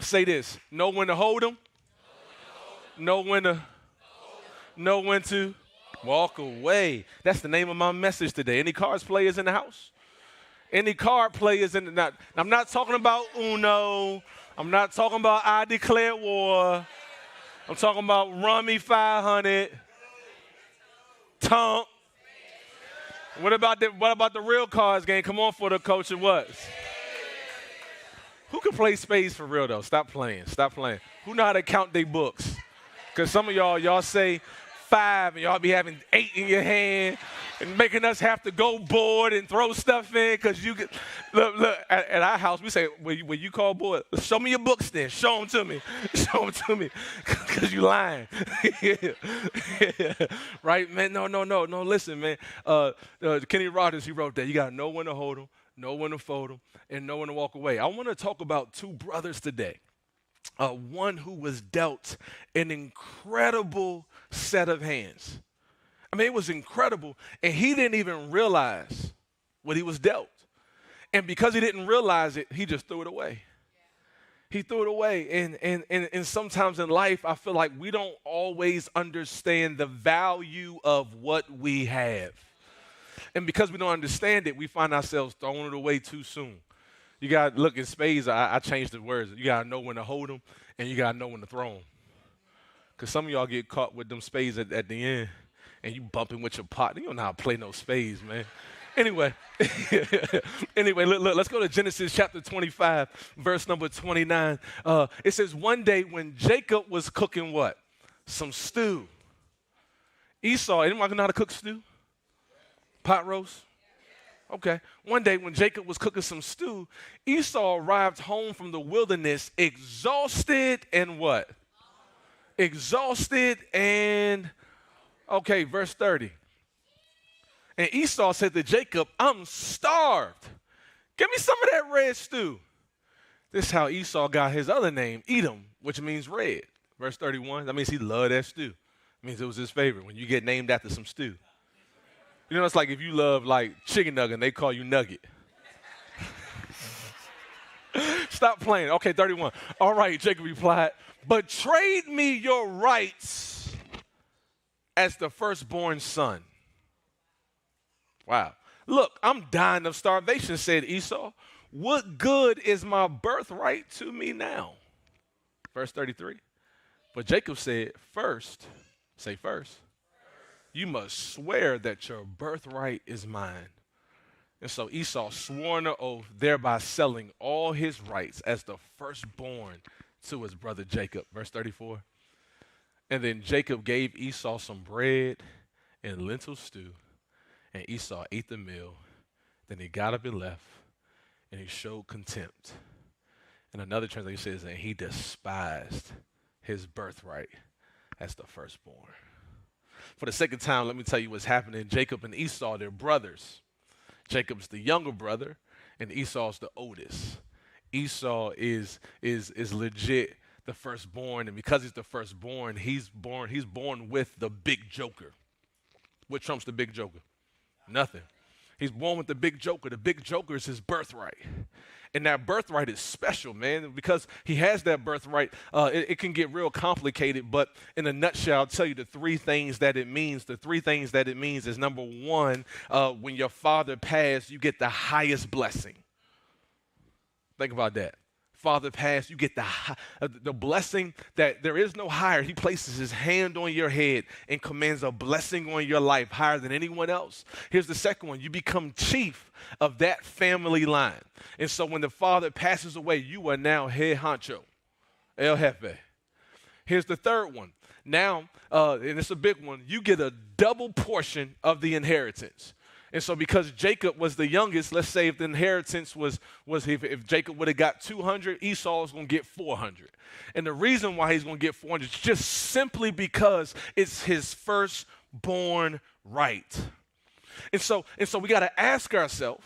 Say this. Know when to hold them. Know when to walk away. That's the name of my message today. Any cards players in the house? Any card players in the not, I'm not talking about Uno. I'm not talking about I Declare War. I'm talking about Rummy 500. Tunk. What about the real cards game? Come on for the coach and what? Who can play spades for real though? Stop playing. Stop playing. Who know how to count their books? Because some of y'all say 5 and y'all be having 8 in your hand and making us have to go board and throw stuff in because you get, look, at our house, we say, when you call board, show me your books then. Show them to me. Show them to me because you lying. Right, man? No, listen, man. Kenny Rogers, he wrote that. You got to know when to hold them, know when to fold them, and know when to walk away. I want to talk about 2 brothers today. One who was dealt an incredible set of hands. I mean, it was incredible, and he didn't even realize what he was dealt. And because he didn't realize it, he just threw it away. He threw it away, and sometimes in life, I feel like we don't always understand the value of what we have. And because we don't understand it, we find ourselves throwing it away too soon. You got to look at spades. I changed the words. You got to know when to hold them, and you got to know when to throw them. Because some of y'all get caught with them spades at the end, and you bumping with your partner. You don't know how to play no spades, man. Anyway, look, let's go to Genesis chapter 25, verse number 29. It says, one day when Jacob was cooking what? Some stew. Esau, anyone know how to cook stew? Pot roast? Okay. One day when Jacob was cooking some stew, Esau arrived home from the wilderness exhausted and what? Exhausted and, okay, verse 30. And Esau said to Jacob, I'm starved. Give me some of that red stew. This is how Esau got his other name, Edom, which means red. Verse 31, that means he loved that stew. It means it was his favorite when you get named after some stew. You know, it's like if you love like chicken nugget and they call you Nugget. Stop playing. Okay, 31. All right, Jacob replied, but trade me your rights as the firstborn son. Wow. Look, I'm dying of starvation, said Esau. What good is my birthright to me now? Verse 33. But Jacob said, first, say first. You must swear that your birthright is mine. And so Esau swore an oath, thereby selling all his rights as the firstborn to his brother Jacob. Verse 34. And then Jacob gave Esau some bread and lentil stew, and Esau ate the meal. Then he got up and left, and he showed contempt. And another translation says, and he despised his birthright as the firstborn. For the second time, let me tell you what's happening. Jacob and Esau, they're brothers. Jacob's the younger brother, and Esau's the oldest. Esau is legit the firstborn, and because he's the firstborn, he's born with the big joker. What trumps the big joker? Nothing. He's born with the big joker. The big joker is his birthright. And that birthright is special, man, because he has that birthright. It can get real complicated, but in a nutshell, I'll tell you the 3 things that it means. The 3 things that it means is, number 1, when your father passed, you get the highest blessing. Think about that. Father passed, you get the blessing that there is no higher. He places his hand on your head and commands a blessing on your life higher than anyone else. Here's the second one. You become chief of that family line. And so when the father passes away, you are now head honcho, El Jefe. Here's the third one. Now, and it's a big one, you get a double portion of the inheritance. And so because Jacob was the youngest, let's say if the inheritance was if Jacob would have got 200, Esau is going to get 400. And the reason why he's going to get 400 is just simply because it's his firstborn right. And so we got to ask ourselves,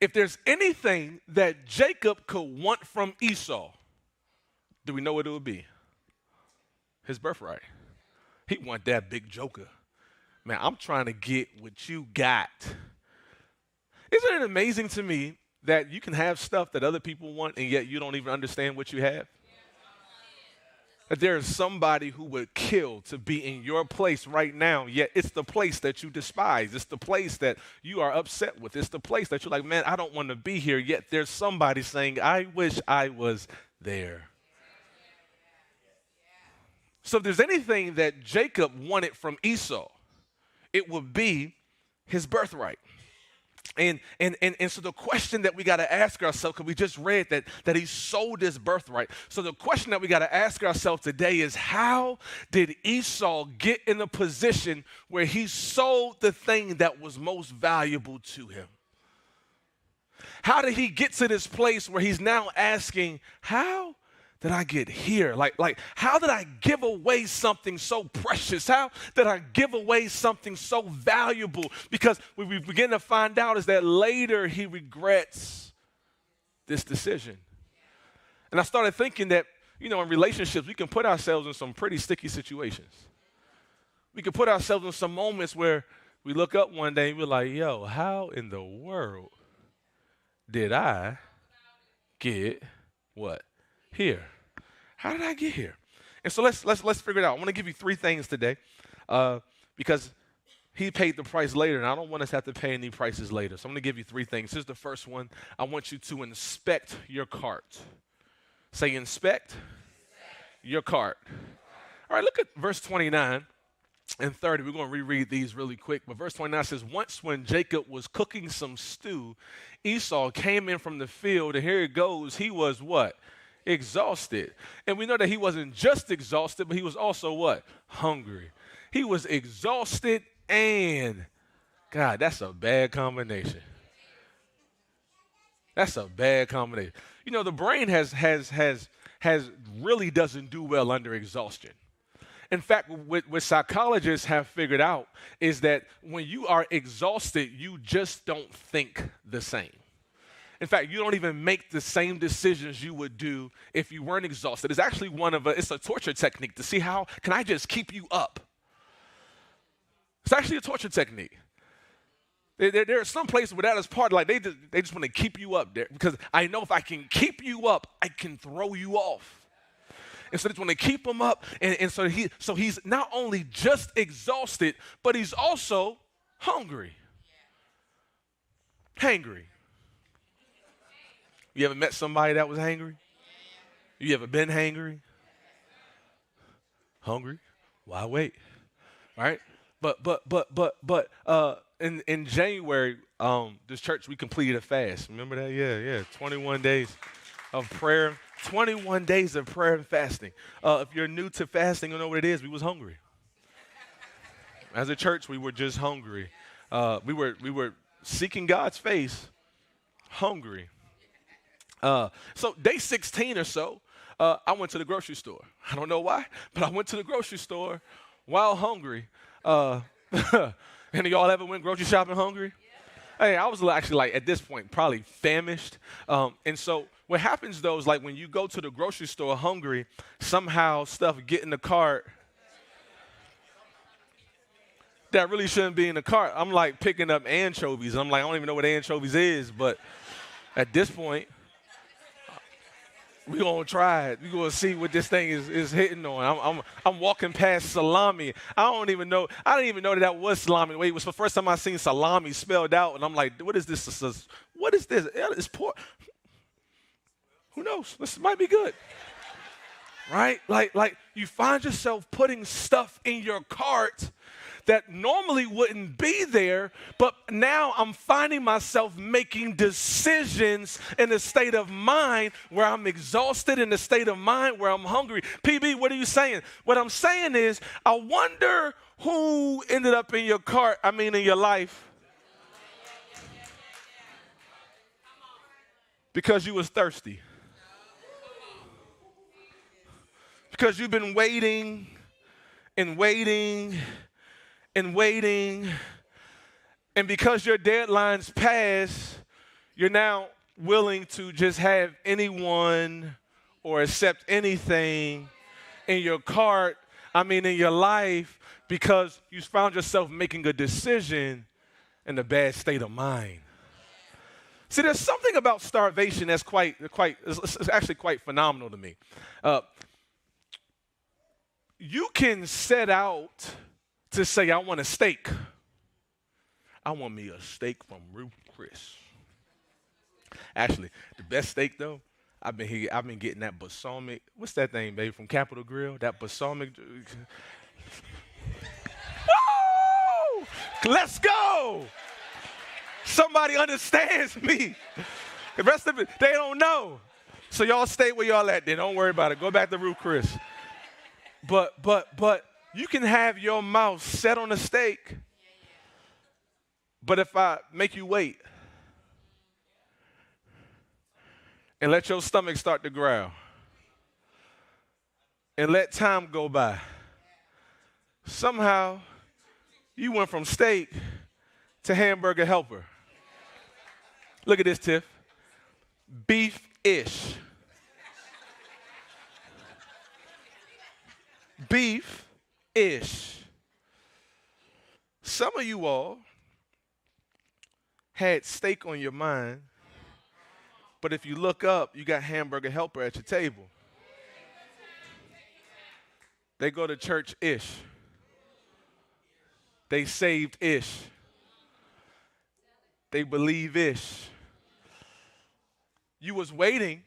if there's anything that Jacob could want from Esau, do we know what it would be? His birthright. He want that big joker. Man, I'm trying to get what you got. Isn't it amazing to me that you can have stuff that other people want and yet you don't even understand what you have? That there is somebody who would kill to be in your place right now, yet it's the place that you despise. It's the place that you are upset with. It's the place that you're like, man, I don't want to be here, yet there's somebody saying, I wish I was there. So if there's anything that Jacob wanted from Esau, it would be his birthright. And so the question that we got to ask ourselves, because we just read that he sold his birthright. So the question that we got to ask ourselves today is, how did Esau get in a position where he sold the thing that was most valuable to him? How did he get to this place where he's now asking, how did I get here? Like, how did I give away something so precious? How did I give away something so valuable? Because what we begin to find out is that later he regrets this decision. And I started thinking that, in relationships, we can put ourselves in some pretty sticky situations. We can put ourselves in some moments where we look up one day and we're like, yo, how in the world did I get what? Here. How did I get here? And so let's figure it out. I want to give you 3 things today because he paid the price later, and I don't want us to have to pay any prices later. So I'm going to give you 3 things. Here's the first one. I want you to inspect your cart. Say inspect your cart. All right, look at verse 29 and 30. We're going to reread these really quick. But verse 29 says, once when Jacob was cooking some stew, Esau came in from the field, and here it goes. He was what? Exhausted. And we know that he wasn't just exhausted, but he was also what? Hungry. He was exhausted and, God, that's a bad combination. That's a bad combination. The brain has really doesn't do well under exhaustion. In fact, what psychologists have figured out is that when you are exhausted, you just don't think the same. In fact, you don't even make the same decisions you would do if you weren't exhausted. It's actually it's a torture technique to see how can I just keep you up. It's actually a torture technique. There are some places where that is part, like they just want to keep you up there because I know if I can keep you up, I can throw you off. And so they just want to keep him up, and so he's not only just exhausted, but he's also hungry. Hangry. You ever met somebody that was hangry? You ever been hangry? Hungry? Why wait? Right? But in January, this church, we completed a fast. Remember that? Yeah. 21 days of prayer. 21 days of prayer and fasting. If you're new to fasting, you know what it is. We was hungry. As a church, we were just hungry. We were seeking God's face, hungry. So day 16 or so, I went to the grocery store. I don't know why, but I went to the grocery store while hungry. Any of y'all ever went grocery shopping hungry? Hey, I was actually at this point probably famished. And so what happens though is when you go to the grocery store hungry, somehow stuff get in the cart that really shouldn't be in the cart. I'm picking up anchovies. I'm I don't even know what anchovies is, but at this point, we're going to try it. We're going to see what this thing is hitting on. I'm walking past salami. I didn't even know that was salami. Wait, it was the first time I seen salami spelled out, and I'm like, what is this? What is this? It's pork. Who knows? This might be good. Right? Like you find yourself putting stuff in your cart that normally wouldn't be there, but now I'm finding myself making decisions in a state of mind where I'm exhausted, in a state of mind where I'm hungry. PB, what are you saying? What I'm saying is, I wonder who ended up in your cart, in your life, because you was thirsty. Because you've been waiting and waiting and waiting, and because your deadline's passed, you're now willing to just have anyone or accept anything in your cart, in your life, because you found yourself making a decision in a bad state of mind. See, there's something about starvation that's it's actually quite phenomenal to me. You can set out to say, I want a steak. I want me a steak from Ruth Chris. Actually, the best steak though, I've been getting that balsamic. What's that thing, baby, from Capitol Grill? That balsamic. Woo! Let's go. Somebody understands me. The rest of it, they don't know. So y'all stay where y'all at then. Don't worry about it. Go back to Ruth Chris. But you can have your mouth set on a steak. But if I make you wait and let your stomach start to growl and let time go by, somehow you went from steak to hamburger helper. Look at this, Tiff. Beef-ish. Beef-ish. Some of you all had steak on your mind, but if you look up, you got hamburger helper at your table. They go to church-ish. They saved-ish. They believe-ish. You was waiting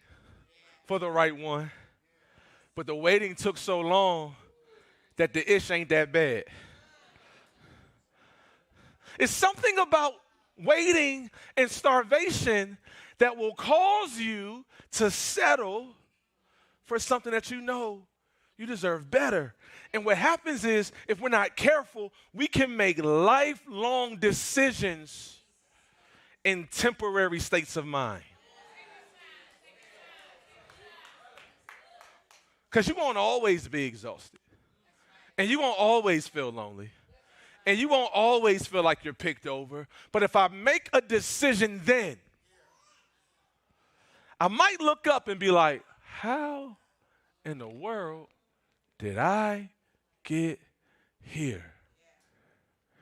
for the right one, but the waiting took so long that the ish ain't that bad. It's something about waiting and starvation that will cause you to settle for something that you know you deserve better. And what happens is, if we're not careful, we can make lifelong decisions in temporary states of mind. Because you won't always be exhausted. And you won't always feel lonely. And you won't always feel like you're picked over. But if I make a decision then, I might look up and be like, how in the world did I get here?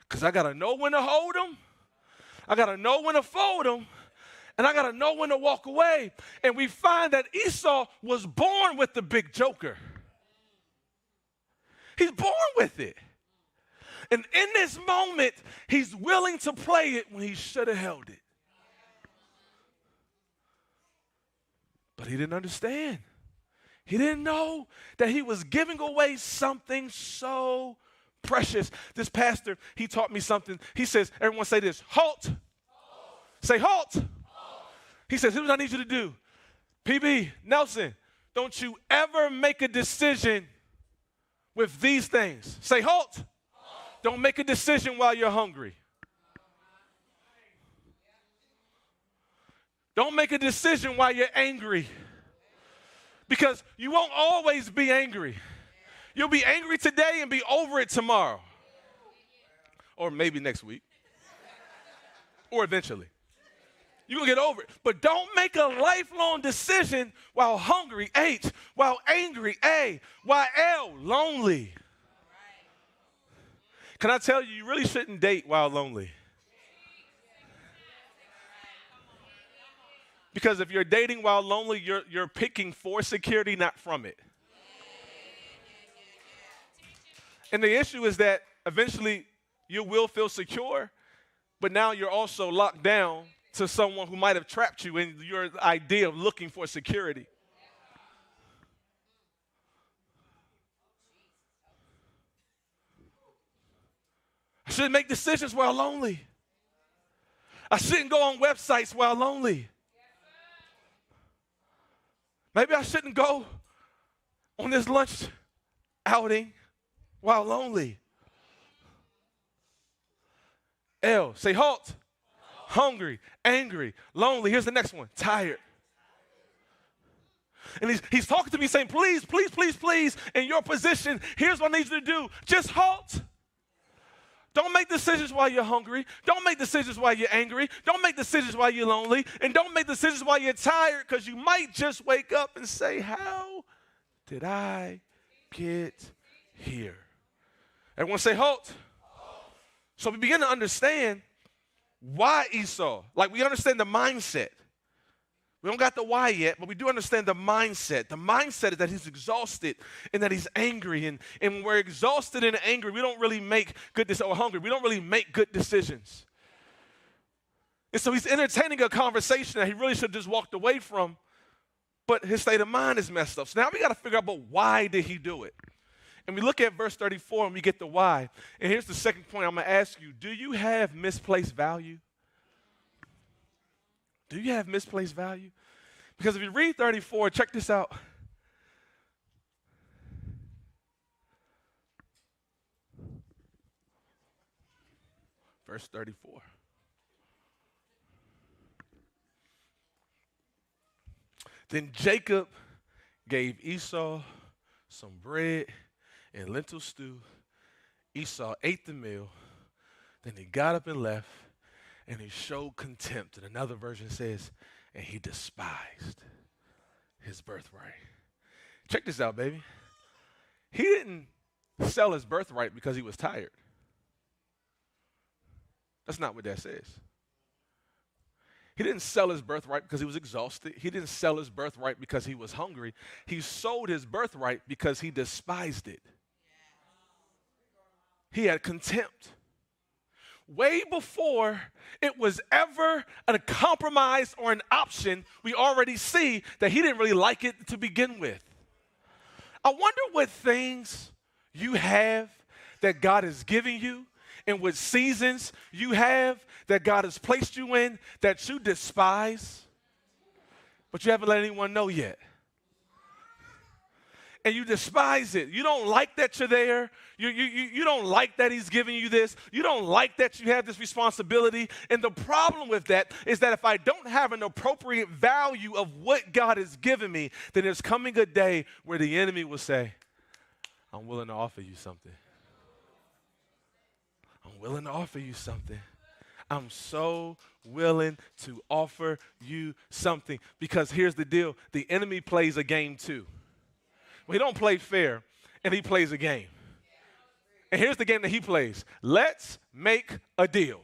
Because I got to know when to hold them. I got to know when to fold them. And I got to know when to walk away. And we find that Esau was born with the big joker. He's born with it. And in this moment, he's willing to play it when he should have held it. But he didn't understand. He didn't know that he was giving away something so precious. This pastor, he taught me something. He says, everyone say this, halt. Halt. Say halt. Halt. He says, here's what I need you to do. PB, Nelson, don't you ever make a decision with these things. Say halt. Halt. Don't make a decision while you're hungry. Don't make a decision while you're angry. Because you won't always be angry. You'll be angry today and be over it tomorrow. Or maybe next week. Or eventually. You're going to get over it. But don't make a lifelong decision while hungry, H, while angry, A, while L, lonely. Can I tell you, you really shouldn't date while lonely. Because if you're dating while lonely, you're picking for security, not from it. And the issue is that eventually you will feel secure, but now you're also locked down to someone who might have trapped you in your idea of looking for security. I shouldn't make decisions while lonely. I shouldn't go on websites while lonely. Maybe I shouldn't go on this lunch outing while lonely. L, say halt. Hungry, angry, lonely. Here's the next one, tired. And he's talking to me saying, please, please, please, please, in your position, here's what I need you to do. Just halt. Don't make decisions while you're hungry. Don't make decisions while you're angry. Don't make decisions while you're lonely. And don't make decisions while you're tired, because you might just wake up and say, how did I get here? Everyone say halt. So we begin to understand Why Esau? Like, we understand the mindset. We don't got the why yet, but we do understand the mindset. The mindset is that he's exhausted and that he's angry. And when we're exhausted and angry, we don't really make good decisions, or hungry. We don't really make good decisions. And so he's entertaining a conversation that he really should have just walked away from, but his state of mind is messed up. So now we got to figure out, but why did he do it? And we look at verse 34 and we get the why. And here's the second point I'm going to ask you. Do you have misplaced value? Do you have misplaced value? Because if you read 34, check this out. Verse 34. Then Jacob gave Esau some bread and lentil stew. Esau ate the meal. Then he got up and left, and he showed contempt. And another version says, and he despised his birthright. Check this out, baby. He didn't sell his birthright because he was tired. That's not what that says. He didn't sell his birthright because he was exhausted. He didn't sell his birthright because he was hungry. He sold his birthright because he despised it. He had contempt. Way before it was ever a compromise or an option, we already see that he didn't really like it to begin with. I wonder what things you have that God is giving you and what seasons you have that God has placed you in that you despise, but you haven't let anyone know yet. And you despise it. You don't like that you're there. You don't like that he's giving you this. You don't like that you have this responsibility. And the problem with that is that if I don't have an appropriate value of what God has given me, then there's coming a day where the enemy will say, I'm willing to offer you something. I'm willing to offer you something. I'm so willing to offer you something. Because here's the deal. The enemy plays a game too. Well, he don't play fair, and he plays a game. And here's the game that he plays. Let's make a deal.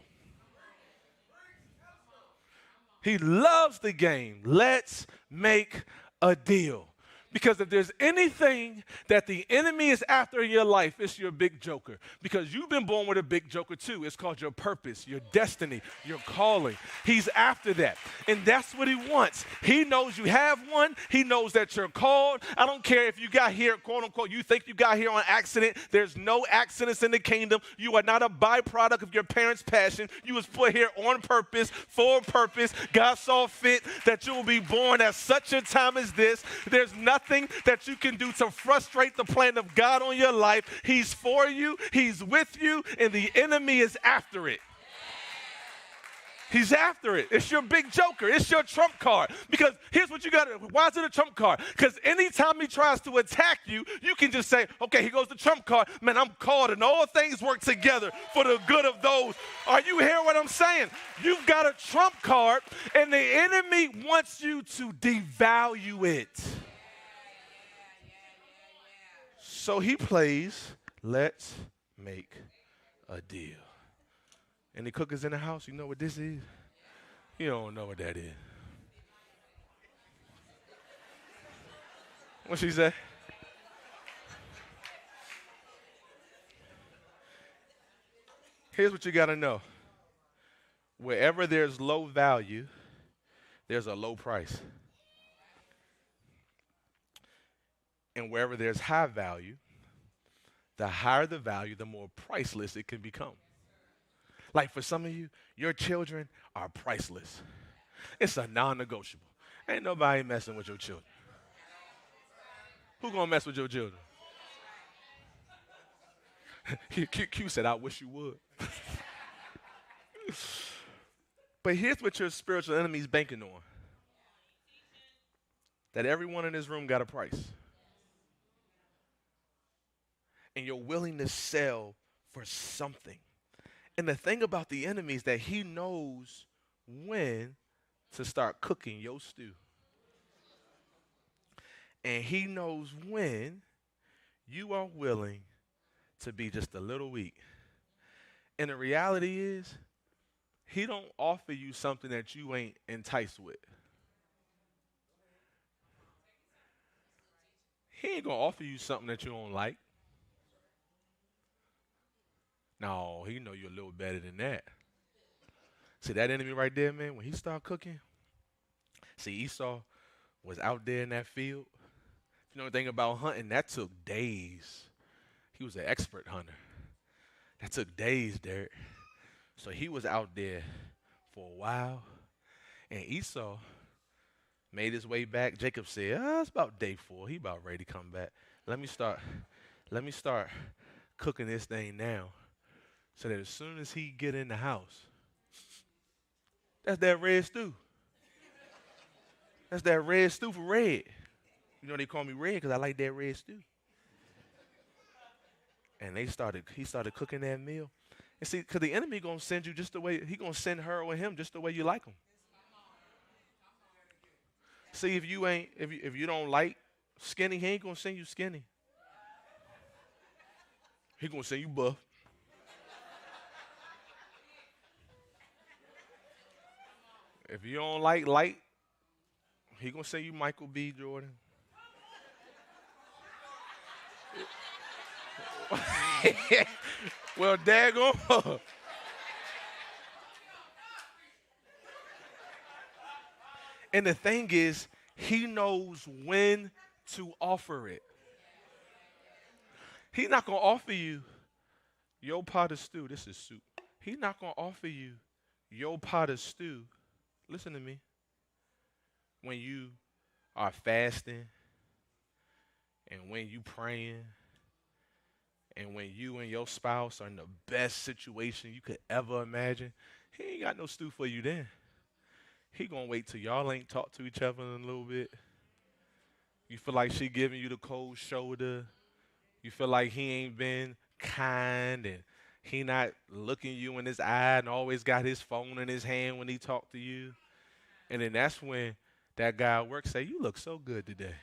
He loves the game. Let's make a deal. Because if there's anything that the enemy is after in your life, it's your big joker. Because you've been born with a big joker too. It's called your purpose, your destiny, your calling. He's after that. And that's what he wants. He knows you have one. He knows that you're called. I don't care if you got here, quote unquote, you think you got here on accident. There's no accidents in the kingdom. You are not a byproduct of your parents' passion. You was put here on purpose, for a purpose. God saw fit that you will be born at such a time as this. There's nothing that you can do to frustrate the plan of God on your life. He's for you, he's with you, and the enemy is after it. He's after it. It's your big joker. It's your trump card. Because here's what you got to, why is it a trump card? Because anytime he tries to attack you, you can just say, okay, here goes the trump card. Man, I'm called, and all things work together for the good of those. Are you hearing what I'm saying? You've got a trump card, and the enemy wants you to devalue it. So he plays, let's make a deal. Any cookers in the house? You know what this is? You don't know what that is. What she say? Here's what you got to know. Wherever there's low value, there's a low price. And wherever there's high value, the higher the value, the more priceless it can become. Like for some of you, your children are priceless. It's a non-negotiable. Ain't nobody messing with your children. Who gonna mess with your children? Q said, I wish you would. But here's what your spiritual enemy's banking on. That everyone in this room got a price. And you're willing to sell for something. And the thing about the enemy is that he knows when to start cooking your stew. And he knows when you are willing to be just a little weak. And the reality is, He don't offer you something that you ain't enticed with. He ain't gonna offer you something that you don't like. No, he know you a little better than that. See that enemy right there, man, when he start cooking, see Esau was out there in that field. If you know anything about hunting, that took days. He was an expert hunter. That took days, Derek. So he was out there for a while. And Esau made his way back. Jacob said, it's about day 4. He about ready to come back. Let me start cooking this thing now. So that as soon as he get in the house, that's that red stew. That's that red stew for red. You know they call me red because I like that red stew. And he started cooking that meal. And see, because the enemy going to send you just the way, he going to send her or him just the way you like him. See, if you don't like skinny, he ain't going to send you skinny. He going to send you buff. If you don't like light, he going to send you Michael B. Jordan. Well, daggone. And the thing is, he knows when to offer it. He's not going to offer you your pot of stew. This is soup. He's not going to offer you your pot of stew. Listen to me. When you are fasting and when you praying and when you and your spouse are in the best situation you could ever imagine, he ain't got no stew for you then. He gonna wait till y'all ain't talked to each other in a little bit. You feel like she giving you the cold shoulder. You feel like he ain't been kind and he not looking you in his eye and always got his phone in his hand when he talk to you. And then that's when that guy at work say, you look so good today.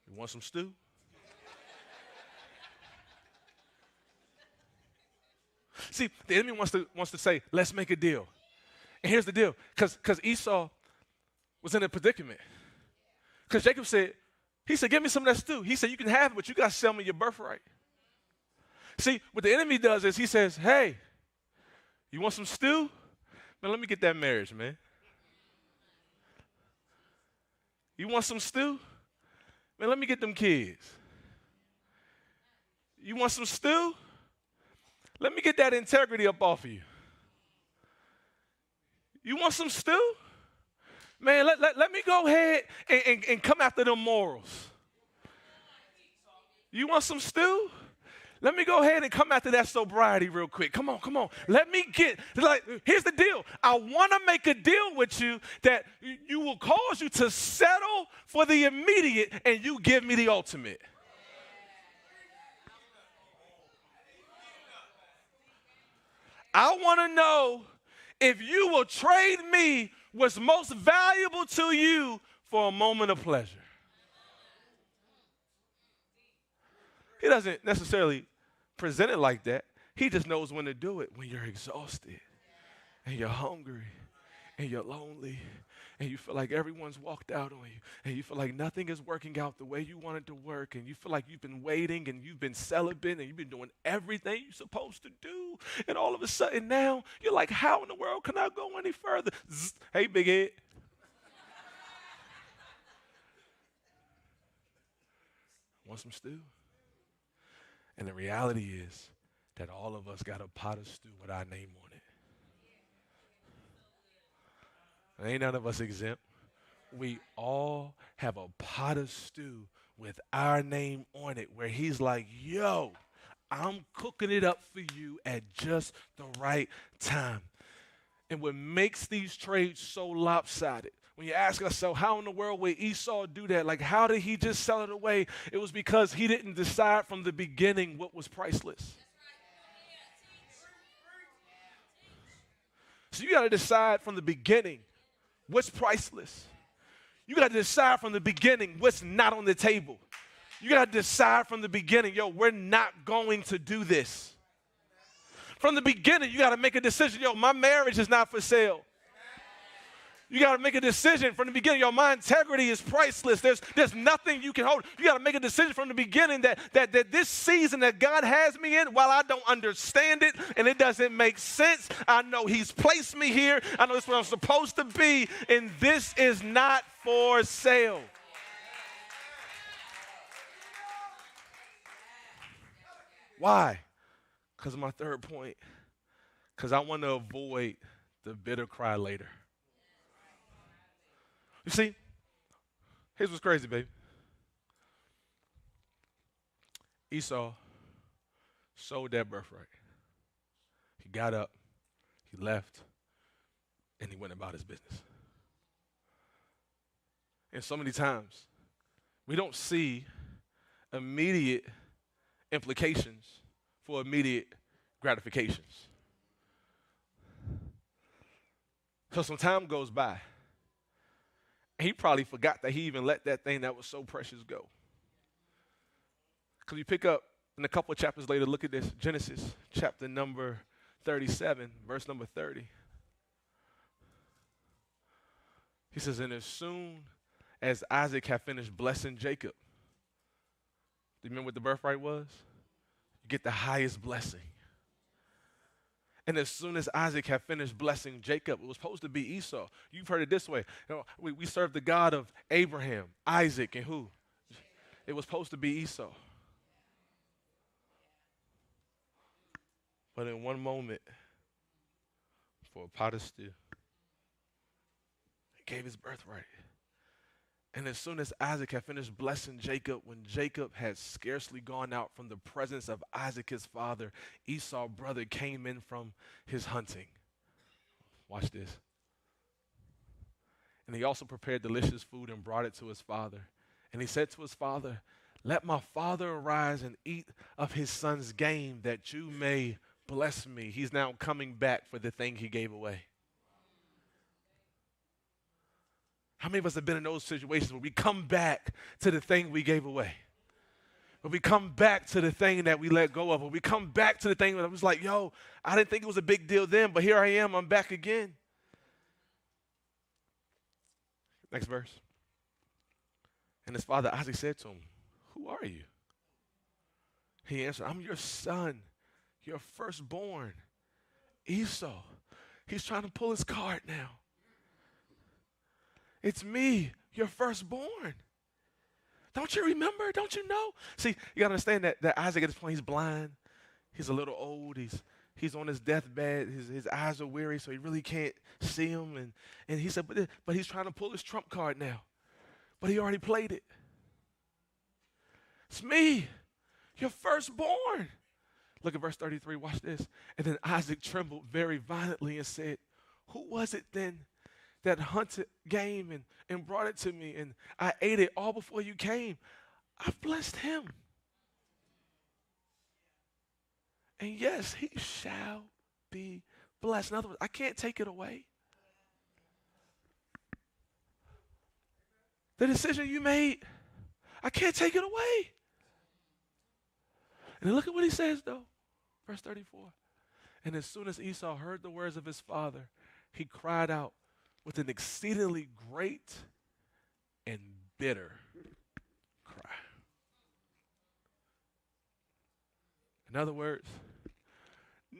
You want some stew? See, the enemy wants to say, let's make a deal. And here's the deal. Because Esau was in a predicament. Because Jacob said, give me some of that stew. He said, you can have it, but you got to sell me your birthright. See, what the enemy does is he says, hey, you want some stew? Man, let me get that marriage, man. You want some stew? Man, let me get them kids. You want some stew? Let me get that integrity up off of you. You want some stew? Man, let me go ahead and come after them morals. You want some stew? Let me go ahead and come after that sobriety real quick. Come on. Let me here's the deal. I want to make a deal with you that you will cause you to settle for the immediate and you give me the ultimate. I want to know if you will trade me what's most valuable to you for a moment of pleasure. He doesn't necessarily present it like that. He just knows when to do it when you're exhausted and you're hungry and you're lonely and you feel like everyone's walked out on you and you feel like nothing is working out the way you want it to work and you feel like you've been waiting and you've been celibate and you've been doing everything you're supposed to do and all of a sudden now you're like, how in the world can I go any further? Zzz, hey, big head. Want some stew? And the reality is that all of us got a pot of stew with our name on it. Ain't none of us exempt. We all have a pot of stew with our name on it where he's like, yo, I'm cooking it up for you at just the right time. And what makes these trades so lopsided, when you ask yourself, how in the world would Esau do that? Like, how did he just sell it away? It was because he didn't decide from the beginning what was priceless. So you got to decide from the beginning what's priceless. You got to decide from the beginning what's not on the table. You got to decide from the beginning, yo, we're not going to do this. From the beginning, you got to make a decision, yo, my marriage is not for sale. You got to make a decision from the beginning. Yo, my integrity is priceless. There's nothing you can hold. You got to make a decision from the beginning that this season that God has me in, while I don't understand it and it doesn't make sense, I know he's placed me here. I know it's where I'm supposed to be, and this is not for sale. Why? Because of my third point. Because I want to avoid the bitter cry later. You see, here's what's crazy, baby. Esau sold that birthright. He got up, he left, and he went about his business. And so many times, we don't see immediate implications for immediate gratifications. So some time goes by. He probably forgot that he even let that thing that was so precious go. Because you pick up in a couple of chapters later, look at this, Genesis chapter number 37, verse number 30. He says, and as soon as Isaac had finished blessing Jacob, do you remember what the birthright was? You get the highest blessing. And as soon as Isaac had finished blessing Jacob, it was supposed to be Esau. You've heard it this way. You know, we serve the God of Abraham, Isaac, and who? It was supposed to be Esau. But in one moment, for a pot of stew, he gave his birthright. And as soon as Isaac had finished blessing Jacob, when Jacob had scarcely gone out from the presence of Isaac his father, Esau's brother came in from his hunting. Watch this. And he also prepared delicious food and brought it to his father. And he said to his father, let my father arise and eat of his son's game, that you may bless me. He's now coming back for the thing he gave away. How many of us have been in those situations where we come back to the thing we gave away? Where we come back to the thing that we let go of. Where we come back to the thing that was like, yo, I didn't think it was a big deal then, but here I am, I'm back again. Next verse. And his father Isaac said to him, who are you? He answered, I'm your son, your firstborn, Esau. He's trying to pull his card now. It's me, your firstborn. Don't you remember? Don't you know? See, you got to understand that Isaac at this point, he's blind. He's a little old. He's on his deathbed. His eyes are weary, so he really can't see him. And he said, but he's trying to pull his trump card now. But he already played it. It's me, your firstborn. Look at verse 33. Watch this. And then Isaac trembled very violently and said, who was it then that hunted game and brought it to me, and I ate it all before you came? I've blessed him. And yes, he shall be blessed. In other words, I can't take it away. The decision you made, I can't take it away. And then look at what he says, though. Verse 34. And as soon as Esau heard the words of his father, he cried out with an exceedingly great and bitter cry. In other words, no!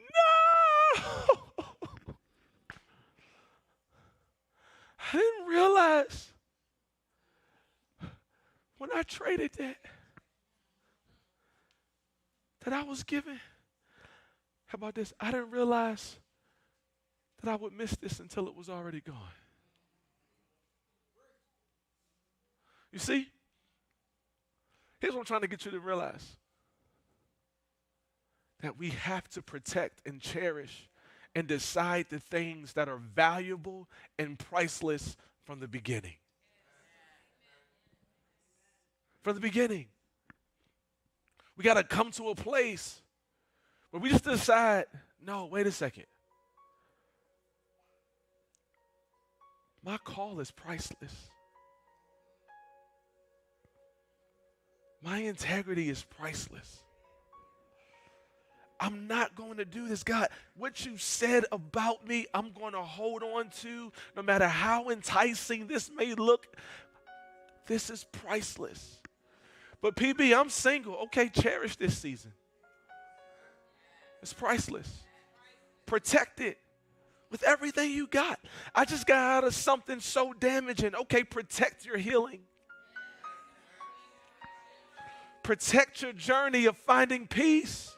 I didn't realize when I traded that I was given. How about this? I didn't realize that I would miss this until it was already gone. You see? Here's what I'm trying to get you to realize. That we have to protect and cherish and decide the things that are valuable and priceless from the beginning. From the beginning. We got to come to a place where we just decide, no, wait a second. My call is priceless. My integrity is priceless. I'm not going to do this. God, what you said about me, I'm going to hold on to no matter how enticing this may look. This is priceless. But PB, I'm single. Okay, cherish this season. It's priceless. Protect it with everything you got. I just got out of something so damaging. Okay, protect your healing. Protect your journey of finding peace.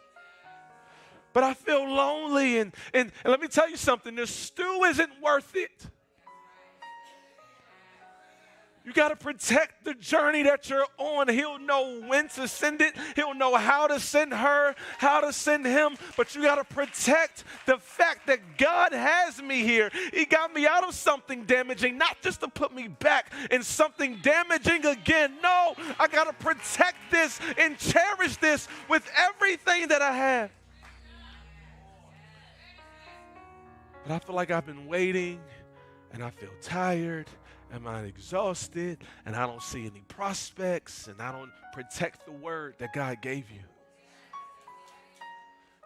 But I feel lonely, and let me tell you something, the stew isn't worth it. You got to protect the journey that you're on. He'll know when to send it. He'll know how to send her, how to send him. But you got to protect the fact that God has me here. He got me out of something damaging, not just to put me back in something damaging again. No, I got to protect this and cherish this with everything that I have. But I feel like I've been waiting, and I feel tired, and I'm exhausted, and I don't see any prospects, and I don't protect the word that God gave you.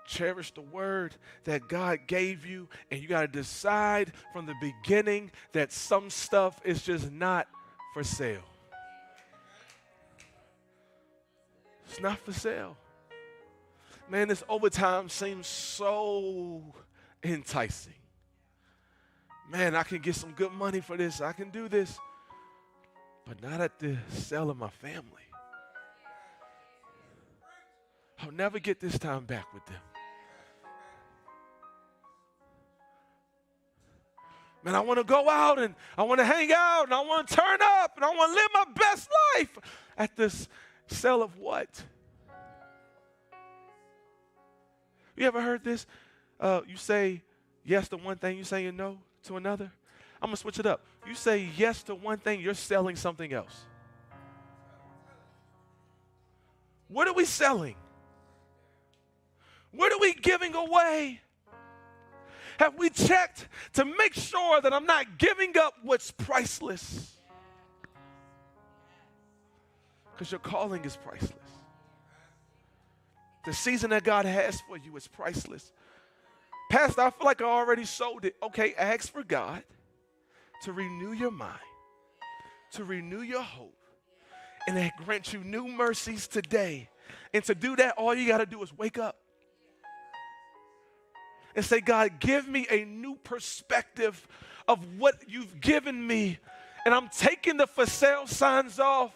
Cherish the word that God gave you, and you got to decide from the beginning that some stuff is just not for sale. It's not for sale. Man, this overtime seems so enticing. Man, I can get some good money for this. I can do this. But not at the sale of my family. I'll never get this time back with them. Man, I want to go out and I want to hang out and I want to turn up and I want to live my best life at this sale of what? You ever heard this? You say yes to one thing, you say no to another. I'm going to switch it up. You say yes to one thing, you're selling something else. What are we selling? What are we giving away? Have we checked to make sure that I'm not giving up what's priceless? Because your calling is priceless. The season that God has for you is priceless. Pastor, I feel like I already sold it. Okay, ask for God to renew your mind, to renew your hope, and to grant you new mercies today. And to do that, all you got to do is wake up and say, God, give me a new perspective of what you've given me. And I'm taking the for sale signs off.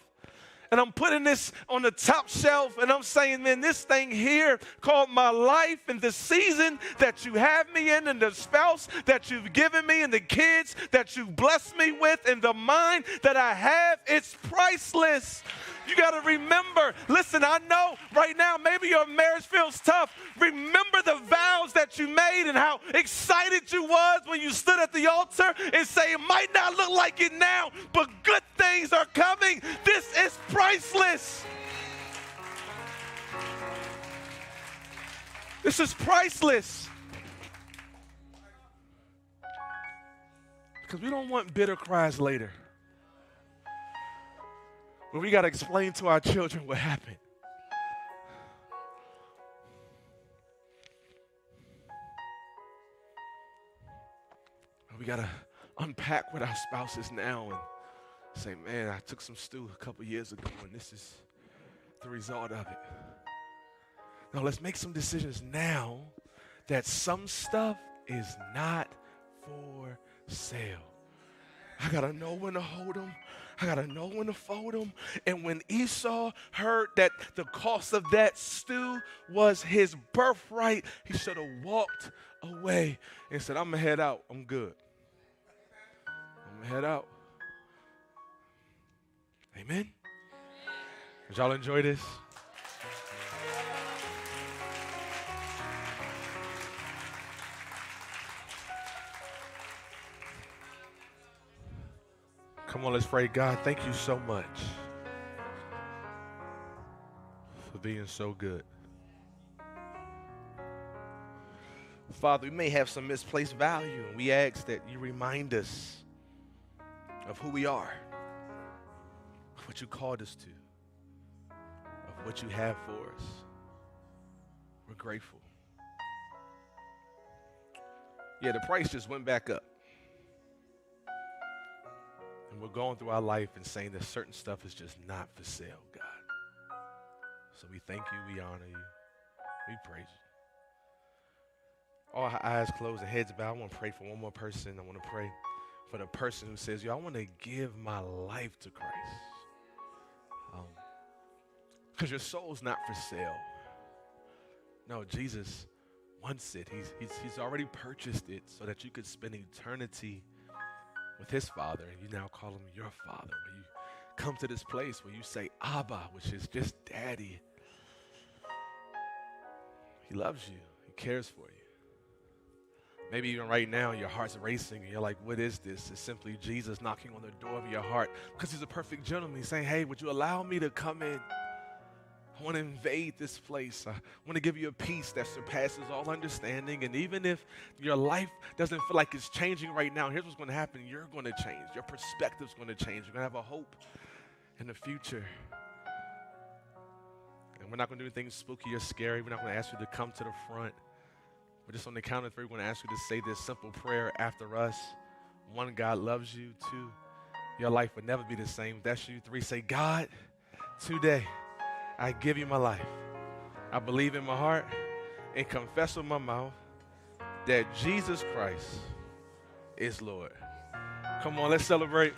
And I'm putting this on the top shelf, and I'm saying, man, this thing here called my life and the season that you have me in and the spouse that you've given me and the kids that you've blessed me with and the mind that I have, it's priceless. You got to remember, listen, I know right now maybe your marriage feels tough. Remember the vows that you made and how excited you was when you stood at the altar and say, it might not look like it now, but good things are coming. This is priceless. This is priceless. Because we don't want bitter cries later. But we got to explain to our children what happened. We got to unpack with our spouses now and say, man, I took some stew a couple years ago and this is the result of it. Now let's make some decisions now that some stuff is not for sale. I got to know when to hold them. I got to know when to fold them. And when Esau heard that the cost of that stew was his birthright, he should have walked away and said, I'm going to head out. I'm good. I'm going to head out. Amen? Did y'all enjoy this? Come on, let's pray. God, thank you so much for being so good. Father, we may have some misplaced value, and we ask that you remind us of who we are, what you called us to. what you have for us. We're grateful. Yeah, the price just went back up. And we're going through our life and saying that certain stuff is just not for sale, God. So we thank you, we honor you, we praise you. All our eyes closed and heads bowed. I want to pray for one more person. I want to pray for the person who says, I want to give my life to Christ. Because your soul's not for sale. No, Jesus wants it. He's already purchased it so that you could spend eternity with his Father, and you now call him your Father. When you come to this place where you say Abba, which is just Daddy. He loves you. He cares for you. Maybe even right now your heart's racing and you're like, what is this? It's simply Jesus knocking on the door of your heart because he's a perfect gentleman. He's saying, hey, would you allow me to come in? I want to invade this place. I want to give you a peace that surpasses all understanding. And even if your life doesn't feel like it's changing right now, here's what's going to happen. You're going to change. Your perspective's going to change. You're going to have a hope in the future. And we're not going to do anything spooky or scary. We're not going to ask you to come to the front. We're just on the count of three. We're going to ask you to say this simple prayer after us. 1, God loves you. 2, your life would never be the same. That's you. 3, say, God, today I give you my life. I believe in my heart and confess with my mouth that Jesus Christ is Lord. Come on, let's celebrate.